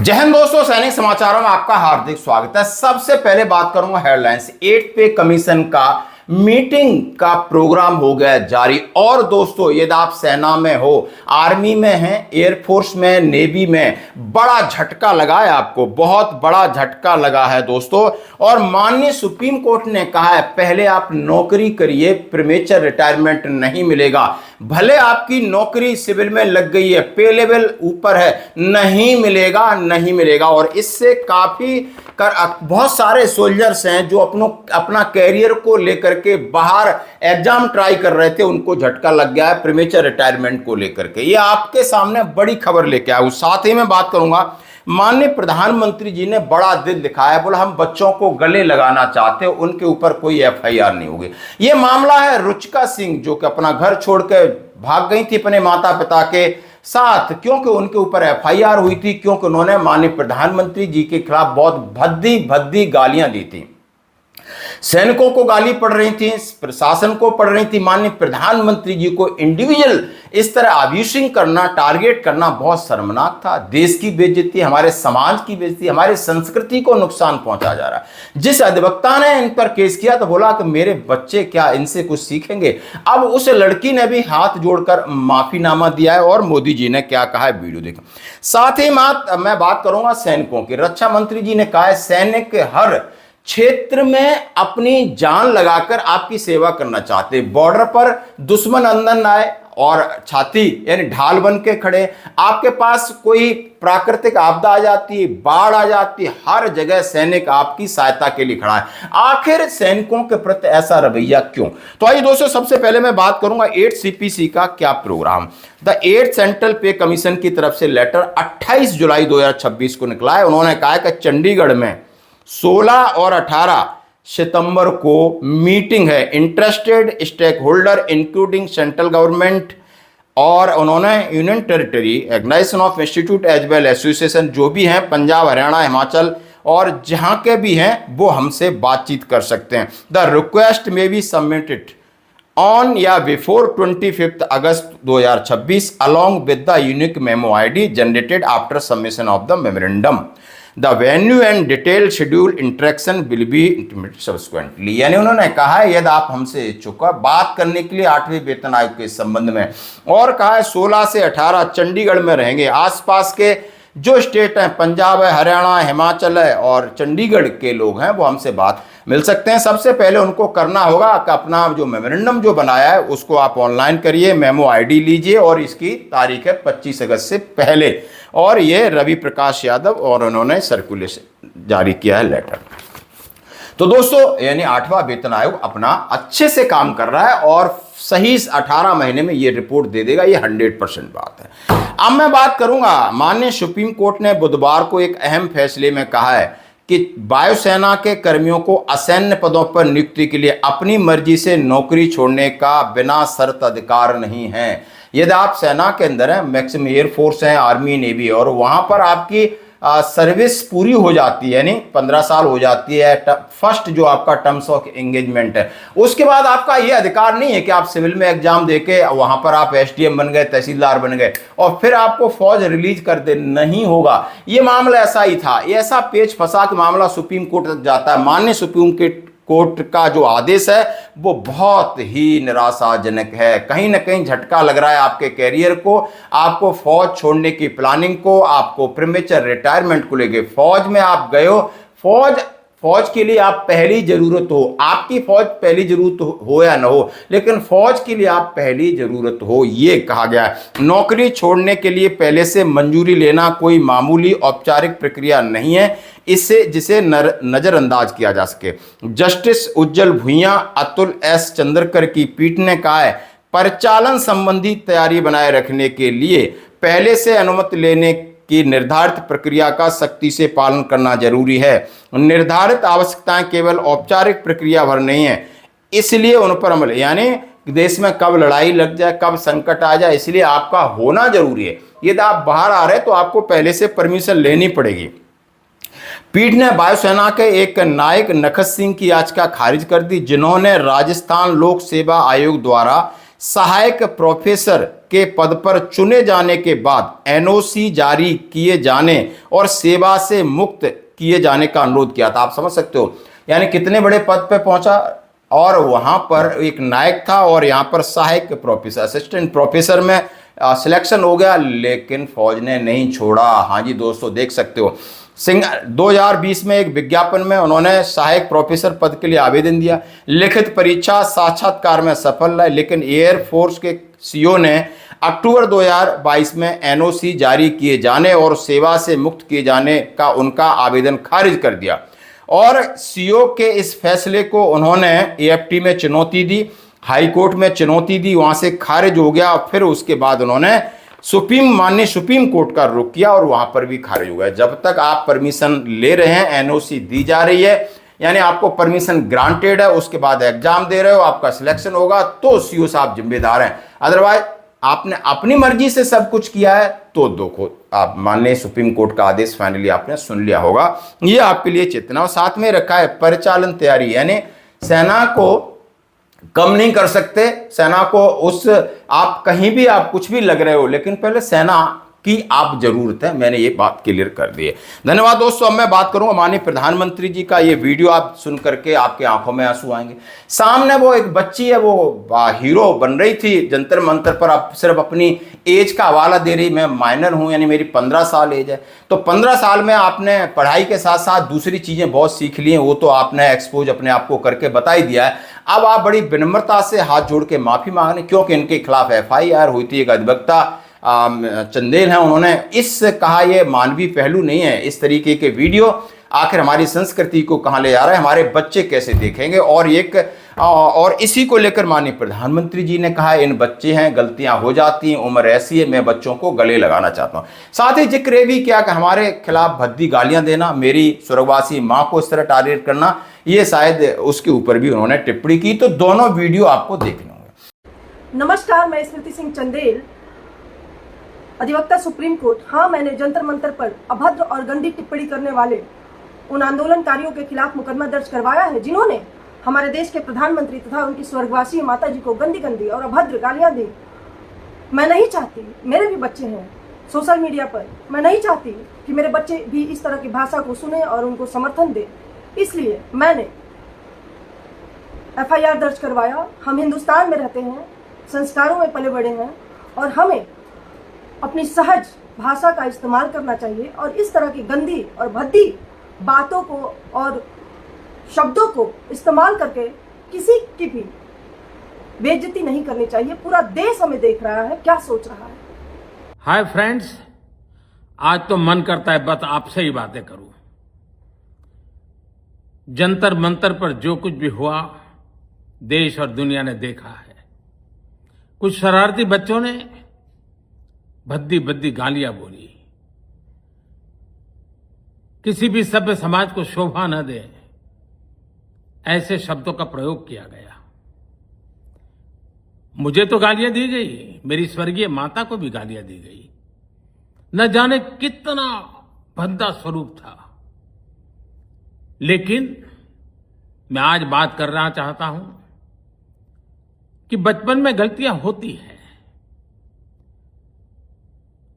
जय हिंद दोस्तों, सैनिक समाचारों में आपका हार्दिक स्वागत है। सबसे पहले बात करूंगा हेडलाइंस। 8 पे कमीशन का मीटिंग का प्रोग्राम हो गया जारी। और दोस्तों, यदि आप सेना में हो, आर्मी में हैं, एयरफोर्स में, नेवी में, बड़ा झटका लगा है आपको, बहुत बड़ा झटका लगा है दोस्तों। और माननीय सुप्रीम कोर्ट ने कहा है पहले आप नौकरी करिए, प्रीमेचर रिटायरमेंट नहीं मिलेगा। भले आपकी नौकरी सिविल में लग गई है, पे लेवल ऊपर है, नहीं मिलेगा, नहीं मिलेगा। और इससे काफी बहुत सारे सोल्जर्स हैं जो अपना कैरियर को लेकर के बाहर एग्जाम ट्राई कर रहे थे, उनको झटका लग गया है प्रीमेचर रिटायरमेंट को लेकर के। ये आपके सामने बड़ी खबर लेके आया हूं। साथ ही में बात करूंगा, माननीय प्रधानमंत्री जी ने बड़ा दिल दिखाया, बोला हम बच्चों को गले लगाना चाहते हैं, उनके ऊपर कोई एफआईआर नहीं होगी। ये मामला है रुचिका सिंह, जो कि अपना घर छोड़ के भाग गई थी अपने माता पिता के साथ, क्योंकि उनके ऊपर एफआईआर हुई थी, क्योंकि उन्होंने माननीय प्रधानमंत्री जी के खिलाफ बहुत भद्दी भद्दी गालियां दी थी। सैनिकों को गाली पड़ रही थी, प्रशासन को पड़ रही थी। माननीय प्रधानमंत्री जी को इंडिविजुअल इस तरह अब्यूसिंग करना, टारगेट करना बहुत शर्मनाक था। देश की बेइज्जती, हमारे समाज की बेइज्जती, हमारी संस्कृति को नुकसान पहुंचा जा रहा है। जिस अधिवक्ता ने इन पर केस किया तो बोला कि मेरे बच्चे क्या इनसे कुछ सीखेंगे। अब उस लड़की ने भी हाथ जोड़कर माफीनामा दिया है। और मोदी जी ने क्या कहा है, वीडियो देखो। साथ ही मैं बात करूंगा सैनिकों की। रक्षा मंत्री जी ने कहा है सैनिक हर क्षेत्र में अपनी जान लगाकर आपकी सेवा करना चाहते, बॉर्डर पर दुश्मन अंदर न आए और छाती यानी ढाल बन के खड़े। आपके पास कोई प्राकृतिक आपदा आ जाती है, बाढ़ आ जाती है, हर जगह सैनिक आपकी सहायता के लिए खड़ा है। आखिर सैनिकों के प्रति ऐसा रवैया क्यों? तो आइए दोस्तों, सबसे पहले मैं बात करूंगा 8 सीपीसी का क्या प्रोग्राम। द 8 सेंट्रल पे कमीशन की तरफ से लेटर 28 जुलाई 2026 को निकला है। उन्होंने कहा है कि चंडीगढ़ में 16 और 18 सितंबर को मीटिंग है, interested stakeholder including central government और उन्होंने union territory, organisation of institute as well association, जो भी हैं पंजाब, हरियाणा, हिमाचल और जहां के भी हैं वो हमसे बातचीत कर सकते हैं। द रिक्वेस्ट में बी सबमिटेड ऑन या before 25 August 2026 along with the unique memo ID generated after submission of the memorandum. The venue and detail schedule interaction will be intimated subsequently. यानी उन्होंने कहा है यदि आप हमसे इच्छुक बात करने के लिए 8वें वेतन आयोग के संबंध में, और कहा है 16 से 18 चंडीगढ़ में रहेंगे। आसपास के जो स्टेट हैं, पंजाब है, हरियाणा, हिमाचल है और चंडीगढ़ के लोग हैं, वो हमसे बात मिल सकते हैं। सबसे पहले उनको करना होगा कि अपना जो मेमोरेंडम जो बनाया है उसको आप ऑनलाइन करिए, मेमो आईडी लीजिए और इसकी तारीख है 25 अगस्त से पहले। और ये रवि प्रकाश यादव और उन्होंने सर्कुलेशन जारी किया है लेटर। तो दोस्तों, यानी 8वां वेतन आयोग अपना अच्छे से काम कर रहा है और सही 18 महीने में ये रिपोर्ट दे देगा, ये 100% बात है। अब मैं बात करूंगा, माननीय सुप्रीम कोर्ट ने बुधवार को एक अहम फैसले में कहा है कि वायुसेना के कर्मियों को असैन्य पदों पर नियुक्ति के लिए अपनी मर्जी से नौकरी छोड़ने का बिना शर्त अधिकार नहीं है। यदि आप सेना के अंदर हैं, मैक्सिमम एयरफोर्स है, आर्मी, नेवी, और वहां पर आपकी सर्विस पूरी हो जाती है, यानी 15 साल हो जाती है, फर्स्ट जो आपका टर्म्स ऑफ एंगेजमेंट है, उसके बाद आपका ये अधिकार नहीं है कि आप सिविल में एग्जाम देके वहां पर आप एसडीएम बन गए, तहसीलदार बन गए और फिर आपको फौज रिलीज कर दे, नहीं होगा। ये मामला ऐसा ही था, ये ऐसा पेच फंसा कि मामला सुप्रीम कोर्ट तक जाता है। माननीय सुप्रीम कोर्ट का जो आदेश है वो बहुत ही निराशाजनक है। कहीं ना कहीं झटका लग रहा है आपके कैरियर को, आपको फौज छोड़ने की प्लानिंग को, आपको प्रीमेचर रिटायरमेंट को लेके। फौज में आप गए हो, फौज के लिए आप पहली जरूरत हो, आपकी फौज पहली जरूरत हो या ना हो, लेकिन फौज के लिए आप पहली जरूरत हो, ये कहा गया है। नौकरी छोड़ने के लिए पहले से मंजूरी लेना कोई मामूली औपचारिक प्रक्रिया नहीं है, इससे जिसे नजरअंदाज किया जा सके। जस्टिस उज्जवल भुइयां, अतुल एस चंद्रकर की पीठ ने कहा है परिचालन संबंधी तैयारी बनाए रखने के लिए पहले से अनुमति लेने की निर्धारित प्रक्रिया का सख्ती से पालन करना जरूरी है। निर्धारित आवश्यकताएं केवल औपचारिक प्रक्रिया भर नहीं है, इसलिए उन पर अमल, यानी देश में कब लड़ाई लग जाए, कब संकट आ जाए, इसलिए आपका होना जरूरी है। यदि आप बाहर आ रहे तो आपको पहले से परमिशन लेनी पड़ेगी। पीठ ने वायुसेना के एक नायक नखत सिंह की याचिका खारिज कर दी, जिन्होंने राजस्थान लोक सेवा आयोग द्वारा सहायक प्रोफेसर के पद पर चुने जाने के बाद एनओसी जारी किए जाने और सेवा से मुक्त किए जाने का अनुरोध किया था। आप समझ सकते हो यानी कितने बड़े पद पे पहुंचा, और वहां पर एक नायक था और यहां पर सहायक प्रोफेसर असिस्टेंट प्रोफेसर में सिलेक्शन हो गया, लेकिन फौज ने नहीं छोड़ा। हाँ जी दोस्तों, देख सकते हो 2020 में एक विज्ञापन में उन्होंने सहायक प्रोफेसर पद के लिए आवेदन दिया। लिखित परीक्षा साक्षात्कार में सफल रहे, लेकिन एयरफोर्स के सीओ ने अक्टूबर 2022 में एनओसी जारी किए जाने और सेवा से मुक्त किए जाने का उनका आवेदन खारिज कर दिया। और सीओ के इस फैसले को उन्होंने एएफटी में चुनौती दी, हाई कोर्ट में चुनौती दी, वहां से खारिज हो गया। फिर उसके बाद उन्होंने माननीय सुप्रीम कोर्ट का रुख किया और वहां पर भी खारिज हो गया। जब तक आप परमिशन ले रहे हैं, एनओसी दी जा रही है, यानी आपको परमिशन ग्रांटेड है, उसके बाद एग्जाम दे रहे हो, आपका सिलेक्शन होगा तो सीओ साहब जिम्मेदार हैं। अदरवाइज आपने अपनी मर्जी से सब कुछ किया है तो देखो, आप माननीय सुप्रीम कोर्ट का आदेश फाइनली आपने सुन लिया होगा। ये आपके लिए चेतना। और साथ में रखा है परिचालन तैयारी, यानी सेना को कम नहीं कर सकते, सेना को उस आप कहीं भी आप कुछ भी लग रहे हो, लेकिन पहले सेना की आप जरूरत है। मैंने ये बात क्लियर कर दी है। धन्यवाद दोस्तों। अब मैं बात करूंगा माननीय प्रधानमंत्री जी का। ये वीडियो आप सुन करके आपके आंखों में आंसू आएंगे। सामने वो एक बच्ची है, वो हीरो बन रही थी जंतर मंतर पर, आप सिर्फ अपनी एज का हवाला दे रही। मैं माइनर हूं, यानी मेरी 15 साल एज है। तो 15 साल में आपने पढ़ाई के साथ साथ दूसरी चीजें बहुत सीख ली हैं, वो तो आपने एक्सपोज अपने आप को करके बता ही दिया है। अब आप बड़ी विनम्रता से हाथ जोड़ के माफी मांगने, क्योंकि इनके खिलाफ FIR हुई थी। एक अधिवक्ता चंदेल हैं, उन्होंने इस कहा यह मानवीय पहलू नहीं है। इस तरीके के वीडियो आखिर हमारी संस्कृति को कहां ले जा रहा है, हमारे बच्चे कैसे देखेंगे। और इसी को लेकर माननीय प्रधानमंत्री जी ने कहा इन बच्चे हैं, गलतियां हो जाती हैं, उम्र ऐसी है, मैं बच्चों को गले लगाना चाहता हूं। साथ ही जिक्र ये भी किया कि हमारे खिलाफ भद्दी गालियां देना, मेरी स्वर्गवासी मां को इस तरह टारगेट करना, ये शायद उसके ऊपर भी उन्होंने टिप्पणी की। तो दोनों वीडियो आपको देखने होंगे। नमस्कार, मैं स्मृति सिंह चंदेल, अधिवक्ता सुप्रीम कोर्ट। हाँ, मैंने जंतर मंतर पर अभद्र और गंदी टिप्पणी करने वाले उन आंदोलनकारियों के खिलाफ मुकदमा दर्ज करवाया है जिन्होंने हमारे देश के प्रधानमंत्री तथा उनकी स्वर्गवासी माता जी को गंदी गंदी और अभद्र गालियां दी। मैं नहीं चाहती, मेरे भी बच्चे हैं सोशल मीडिया पर, मैं नहीं चाहती कि मेरे बच्चे भी इस तरह की भाषा को सुने और उनको समर्थन दे। इसलिए मैंने FIR दर्ज करवाया। हम हिंदुस्तान में रहते हैं, संस्कारों में पले बड़े हैं और हमें अपनी सहज भाषा का इस्तेमाल करना चाहिए और इस तरह की गंदी और भद्दी बातों को और शब्दों को इस्तेमाल करके किसी की भी बेइज्जती नहीं करनी चाहिए। पूरा देश हमें देख रहा है, क्या सोच रहा है। हाय फ्रेंड्स, आज तो मन करता है बस आपसे ही बातें करूं। जंतर मंतर पर जो कुछ भी हुआ देश और दुनिया ने देखा है। कुछ शरारती बच्चों ने भद्दी भद्दी गालियां बोली। किसी भी सभ्य समाज को शोभा न दे ऐसे शब्दों का प्रयोग किया गया। मुझे तो गालियां दी गई, मेरी स्वर्गीय माता को भी गालियां दी गई। न जाने कितना भद्दा स्वरूप था। लेकिन मैं आज बात करना चाहता हूं कि बचपन में गलतियां होती हैं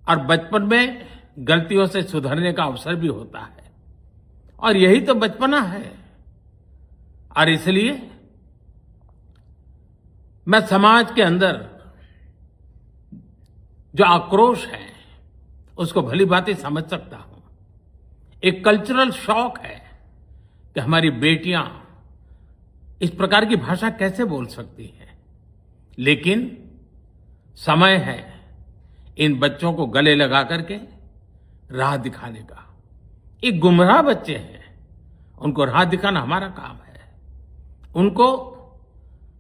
और बचपन में गलतियों से सुधरने का अवसर भी होता है, और यही तो बचपना है। और इसलिए मैं समाज के अंदर जो आक्रोश है उसको भली भांति समझ सकता हूं। एक कल्चरल शॉक है कि हमारी बेटियां इस प्रकार की भाषा कैसे बोल सकती हैं। लेकिन समय है इन बच्चों को गले लगा करके राह दिखाने का। ये गुमराह बच्चे हैं, उनको राह दिखाना हमारा काम है। उनको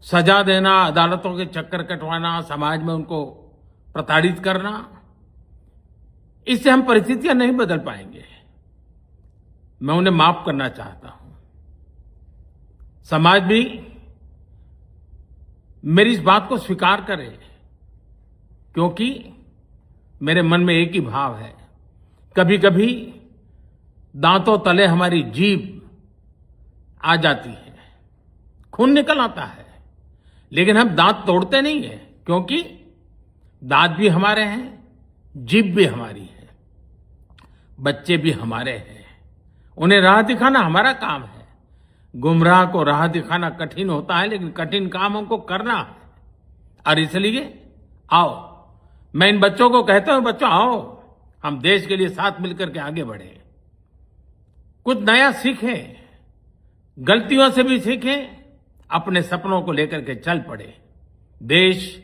सजा देना, अदालतों के चक्कर कटवाना, समाज में उनको प्रताड़ित करना, इससे हम परिस्थितियां नहीं बदल पाएंगे। मैं उन्हें माफ करना चाहता हूं। समाज भी मेरी इस बात को स्वीकार करे, क्योंकि मेरे मन में एक ही भाव है। कभी कभी दांतों तले हमारी जीभ आ जाती है, खून निकल आता है, लेकिन हम दांत तोड़ते नहीं हैं। क्योंकि दांत भी हमारे हैं, जीभ भी हमारी है, बच्चे भी हमारे हैं। उन्हें राह दिखाना हमारा काम है। गुमराह को राह दिखाना कठिन होता है, लेकिन कठिन काम हमको करना है। और इसलिए आओ, मैं इन बच्चों को कहता हूं, बच्चों आओ, हम देश के लिए साथ मिलकर के आगे बढ़े, कुछ नया सीखें, गलतियों से भी सीखें, अपने सपनों को लेकर के चल पड़े। देश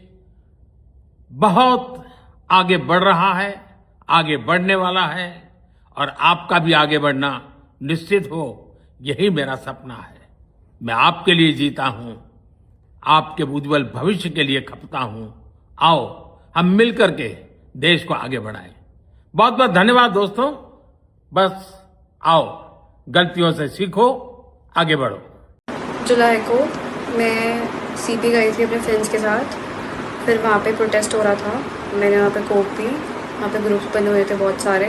बहुत आगे बढ़ रहा है, आगे बढ़ने वाला है, और आपका भी आगे बढ़ना निश्चित हो, यही मेरा सपना है। मैं आपके लिए जीता हूं, आपके उज्जवल भविष्य के लिए खपता हूं। आओ, हम मिलकर के देश को आगे बढ़ाएं। बहुत बहुत धन्यवाद दोस्तों। बस आओ, गलतियों से सीखो, आगे बढ़ो। जुलाई को मैं सीपी गई थी अपने फ्रेंड्स के साथ। फिर वहाँ पे प्रोटेस्ट हो रहा था, मैंने वहाँ पे कोक पी। वहाँ पे ग्रुप्स बने हुए थे बहुत सारे।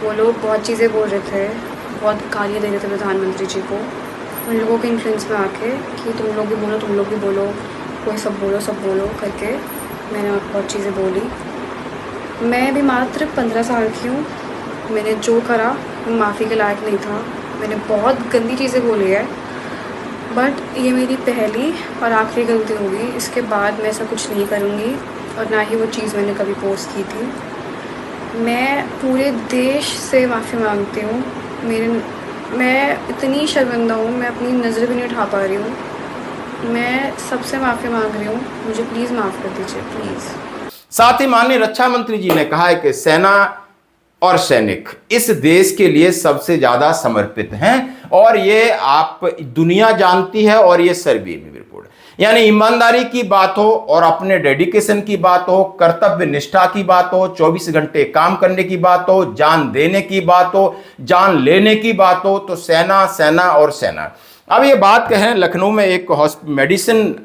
वो लोग बहुत चीज़ें बोल रहे थे, बहुत गालियाँ दे रहे थे प्रधानमंत्री जी को। उन लोगों के इन्फ्लुएंस में आके कि तुम लोग भी बोलो, तुम लोग भी बोलो, कोई सब बोलो करके मैंने वहाँ बहुत चीज़ें बोली। मैं भी मात्र 15 साल की हूँ। मैंने जो करा वो माफ़ी के लायक नहीं था। मैंने बहुत गंदी चीज़ें बोली है, बट ये मेरी पहली और आखिरी गलती होगी। इसके बाद मैं ऐसा कुछ नहीं करूँगी, और ना ही वो चीज़ मैंने कभी पोस्ट की थी। मैं पूरे देश से माफ़ी मांगती हूँ। मैं इतनी शर्मिंदा हूँ, मैं अपनी नज़र भी नहीं उठा पा रही हूँ। मैं सबसे माफ़ी मांग रही हूँ, मुझे प्लीज़ माफ़ कर दीजिए, प्लीज़। साथ ही माननीय रक्षा मंत्री जी ने कहा है कि सेना और सैनिक इस देश के लिए सबसे ज्यादा समर्पित हैं, और ये आप दुनिया जानती है, और ये सर्वे में रिपोर्ट, यानी ईमानदारी की बात हो और अपने डेडिकेशन की बात हो, कर्तव्य निष्ठा की बात हो, 24 घंटे काम करने की बात हो, जान देने की बात हो, जान लेने की बात हो, तो सेना सेना और सेना। अब ये बात कहें, लखनऊ में एक मेडिसिन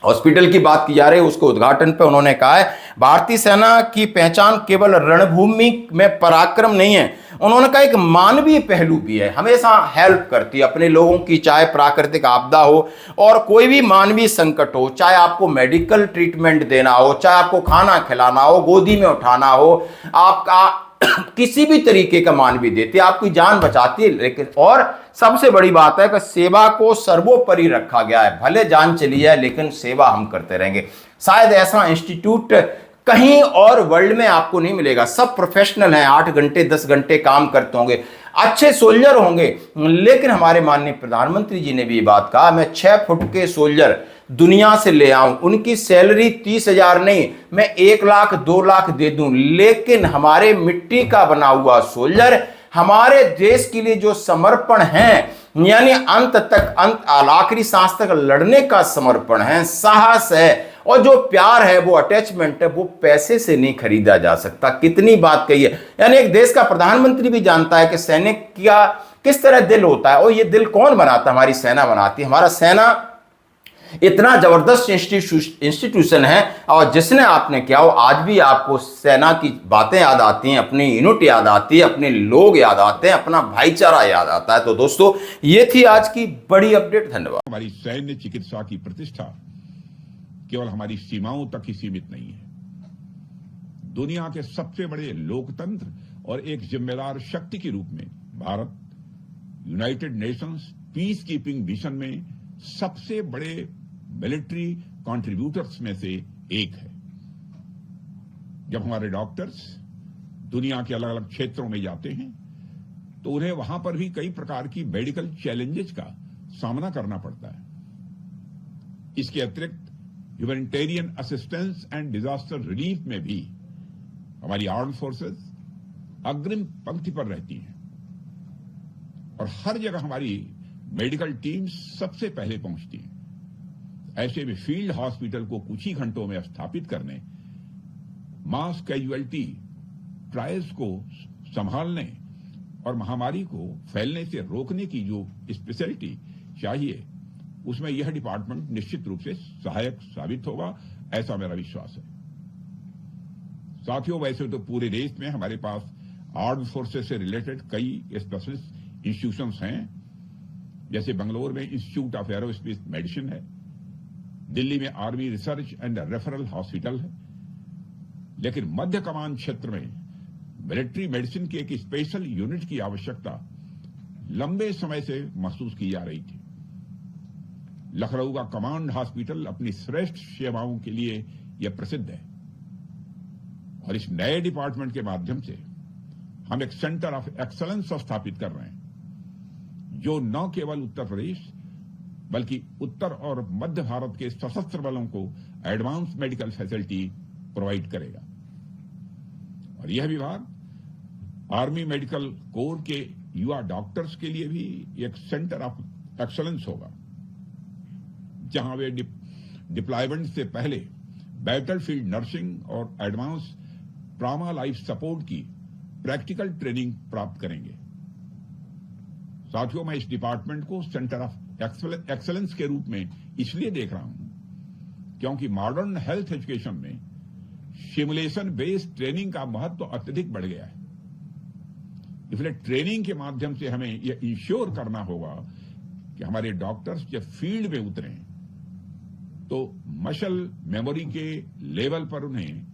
हॉस्पिटल की बात की जा रही है, उसके उद्घाटन पे उन्होंने कहा है भारतीय सेना की पहचान केवल रणभूमि में पराक्रम नहीं है, उन्होंने कहा एक मानवीय पहलू भी है, हमेशा हेल्प करती है अपने लोगों की, चाहे प्राकृतिक आपदा हो और कोई भी मानवीय संकट हो, चाहे आपको मेडिकल ट्रीटमेंट देना हो, चाहे आपको खाना खिलाना हो, गोदी में उठाना हो, आपका किसी भी तरीके का मानवीय देती है, आपकी जान बचाती है। लेकिन और सबसे बड़ी बात है कि सेवा को सर्वोपरि रखा गया है, भले जान चली जाए लेकिन सेवा हम करते रहेंगे। शायद ऐसा इंस्टीट्यूट कहीं और वर्ल्ड में आपको नहीं मिलेगा। सब प्रोफेशनल हैं, 8 घंटे 10 घंटे काम करते होंगे, अच्छे सोल्जर होंगे। लेकिन हमारे माननीय प्रधानमंत्री जी ने भी ये बात कहा, मैं 6 फुट के सोल्जर दुनिया से ले आऊं, उनकी सैलरी 30,000 नहीं, मैं 1 लाख 2 लाख दे दूं, लेकिन हमारे मिट्टी का बना हुआ सोल्जर हमारे देश के लिए जो समर्पण है, यानी अंत तक, अंत आखिरी सांस तक लड़ने का समर्पण है, साहस है, और जो प्यार है, वो अटैचमेंट है, वो पैसे से नहीं खरीदा जा सकता। कितनी बात कही है। यानी एक देश का प्रधानमंत्री भी जानता है कि सैनिक का किस तरह दिल होता है, और ये दिल कौन बनाता है? हमारी सेना बनाती है। हमारा सेना इतना जबरदस्त इंस्टीट्यूशन है, और जिसने आपने किया हो, आज भी आपको सेना की बातें याद आती हैं, अपनी यूनिट याद आती है, अपने लोग याद आते हैं, अपना भाईचारा याद आता है। तो दोस्तों, ये थी आज की बड़ी अपडेट। धन्यवाद। हमारी सैन्य चिकित्सा की प्रतिष्ठा केवल हमारी सीमाओं तक ही सीमित नहीं है। दुनिया के सबसे बड़े लोकतंत्र और एक जिम्मेदार शक्ति के रूप में Bharat United Nations peace keeping mission में सबसे बड़े मिलिट्री कंट्रीब्यूटर्स में से एक है। जब हमारे डॉक्टर्स दुनिया के अलग अलग क्षेत्रों में जाते हैं तो उन्हें वहां पर भी कई प्रकार की मेडिकल चैलेंजेस का सामना करना पड़ता है। इसके अतिरिक्त humanitarian assistance and disaster relief में भी हमारी आर्म्ड फोर्सेस अग्रिम पंक्ति पर रहती हैं, और हर जगह हमारी मेडिकल टीम सबसे पहले पहुंचती है। ऐसे में फील्ड हॉस्पिटल को कुछ ही घंटों में स्थापित करने, मास कैजुअलिटी ट्रायल्स को संभालने और महामारी को फैलने से रोकने की जो स्पेशलिटी चाहिए, उसमें यह डिपार्टमेंट निश्चित रूप से सहायक साबित होगा, ऐसा मेरा विश्वास है। साथियों, वैसे तो पूरे देश में हमारे पास आर्म्ड फोर्सेस से रिलेटेड कई स्पेशलिस्ट इंस्टीट्यूशंस हैं, जैसे बंगलोर में इंस्टीट्यूट ऑफ एरोस्पेस मेडिसिन है, दिल्ली में army research and referral hospital है, लेकिन मध्य कमान क्षेत्र में मिलिट्री मेडिसिन की एक स्पेशल यूनिट की आवश्यकता लंबे समय से महसूस की जा रही थी। लखनऊ का कमांड हॉस्पिटल अपनी श्रेष्ठ सेवाओं के लिए यह प्रसिद्ध है और इस नए डिपार्टमेंट के माध्यम से हम एक सेंटर ऑफ एक्सलेंस स्थापित कर रहे हैं, जो न केवल उत्तर प्रदेश बल्कि उत्तर और मध्य भारत के सशस्त्र बलों को एडवांस मेडिकल फैसिलिटी प्रोवाइड करेगा। और यह विभाग आर्मी मेडिकल कोर के युवा डॉक्टर्स के लिए भी एक सेंटर ऑफ एक्सलेंस होगा, जहां वे डिप्लॉयमेंट से पहले बैटलफील्ड नर्सिंग और एडवांस ट्रॉमा लाइफ सपोर्ट की प्रैक्टिकल ट्रेनिंग प्राप्त करेंगे। साथियों, मैं इस डिपार्टमेंट को सेंटर ऑफ एक्सलेंस के रूप में इसलिए देख रहा हूं क्योंकि मॉडर्न हेल्थ एजुकेशन में सिमुलेशन बेस्ड ट्रेनिंग का महत्व अत्यधिक बढ़ गया है। इसलिए ट्रेनिंग के माध्यम से हमें यह इंश्योर करना होगा कि हमारे डॉक्टर्स जब फील्ड में उतरें तो मसल मेमोरी के लेवल पर उन्हें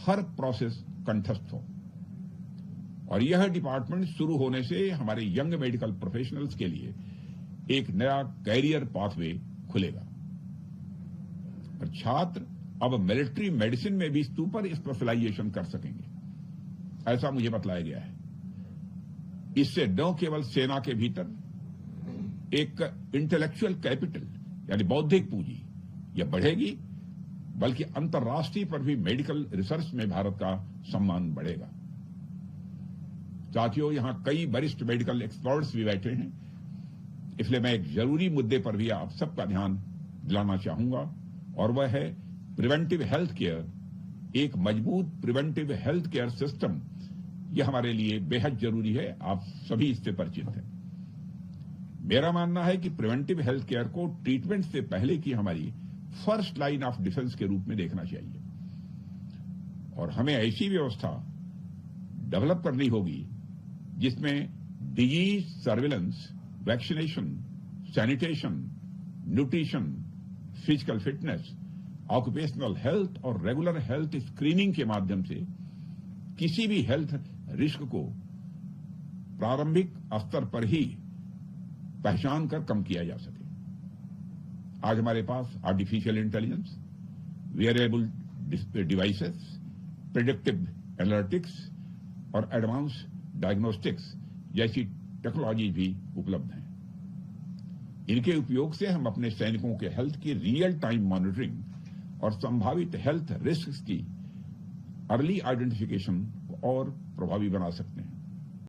हर प्रोसेस कंठस्थ हो। और यह डिपार्टमेंट शुरू होने से हमारे यंग मेडिकल प्रोफेशनल्स के लिए एक नया कैरियर पाथवे खुलेगा और छात्र अब मिलिट्री मेडिसिन में भी सुपर स्पेशलाइजेशन कर सकेंगे, ऐसा मुझे बतलाया गया है। इससे न केवल सेना के भीतर एक इंटेलेक्चुअल कैपिटल यानी बौद्धिक पूंजी यह बढ़ेगी, बल्कि अंतर्राष्ट्रीय पर भी मेडिकल रिसर्च में भारत का सम्मान बढ़ेगा। साथियों, यहां कई वरिष्ठ मेडिकल एक्सपर्ट्स भी बैठे हैं, इसलिए मैं एक जरूरी मुद्दे पर भी आप सबका ध्यान दिलाना चाहूंगा और वह है प्रिवेंटिव हेल्थ केयर। एक मजबूत प्रिवेंटिव हेल्थ केयर सिस्टम यह हमारे लिए बेहद जरूरी है। आप सभी इससे परिचित हैं। मेरा मानना है कि प्रिवेंटिव हेल्थ केयर को ट्रीटमेंट से पहले की हमारी फर्स्ट लाइन ऑफ डिफेंस के रूप में देखना चाहिए और हमें ऐसी व्यवस्था डेवलप करनी होगी जिसमें disease surveillance, vaccination, sanitation, nutrition, physical fitness, occupational health और रेगुलर हेल्थ स्क्रीनिंग के माध्यम से किसी भी हेल्थ रिस्क को प्रारंभिक स्तर पर ही पहचान कर कम किया जा सके। आज हमारे पास artificial intelligence, wearable devices, predictive analytics और एडवांस डायग्नोस्टिक्स जैसी टेक्नोलॉजी भी उपलब्ध हैं। इनके उपयोग से हम अपने सैनिकों के हेल्थ की रियल टाइम मॉनिटरिंग और संभावित हेल्थ रिस्क की अर्ली आइडेंटिफिकेशन को और प्रभावी बना सकते हैं।